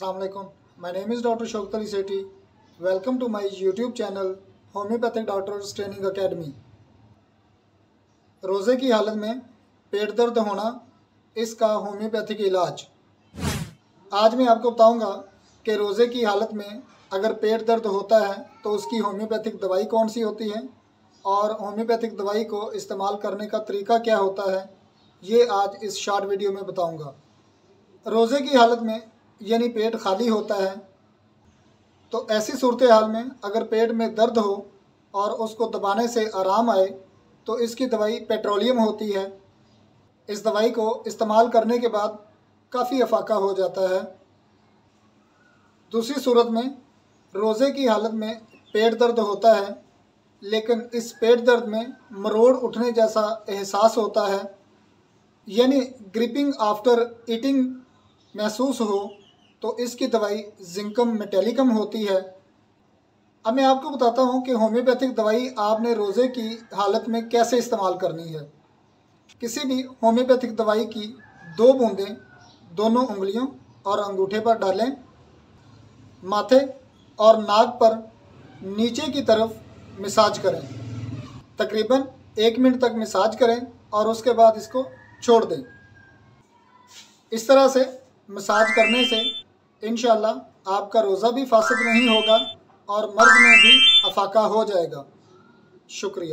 अस्सलाम वालेकुम। My name is doctor Shaukat Ali Sethi. Welcome to my YouTube channel homeopathic doctors training academy. रोज़े की हालत में पेट दर्द होना, इसका होम्योपैथिक इलाज। आज मैं आपको बताऊंगा कि रोज़े की हालत में अगर पेट दर्द होता है तो उसकी होम्योपैथिक दवाई कौन सी होती है और होम्योपैथिक दवाई को इस्तेमाल करने का तरीका क्या होता है, ये आज इस शॉर्ट वीडियो में बताऊंगा। रोज़े की हालत में यानी पेट खाली होता है तो ऐसी सूरत हाल में अगर पेट में दर्द हो और उसको दबाने से आराम आए तो इसकी दवाई पेट्रोलियम होती है। इस दवाई को इस्तेमाल करने के बाद काफ़ी अफाका हो जाता है। दूसरी सूरत में रोज़े की हालत में पेट दर्द होता है लेकिन इस पेट दर्द में मरोड़ उठने जैसा एहसास होता है, यानी ग्रिपिंग आफ्टर ईटिंग महसूस हो, तो इसकी दवाई जिंकम मेटेलिकम होती है। अब मैं आपको बताता हूँ कि होम्योपैथिक दवाई आपने रोज़े की हालत में कैसे इस्तेमाल करनी है। किसी भी होम्योपैथिक दवाई की 2 बूंदें दोनों उंगलियों और अंगूठे पर डालें, माथे और नाक पर नीचे की तरफ मसाज करें। तकरीबन 1 मिनट तक मसाज करें और उसके बाद इसको छोड़ दें। इस तरह से मसाज करने से इंशाअल्लाह आपका रोज़ा भी फासिद नहीं होगा और मर्ज़ में भी अफाका हो जाएगा। शुक्रिया।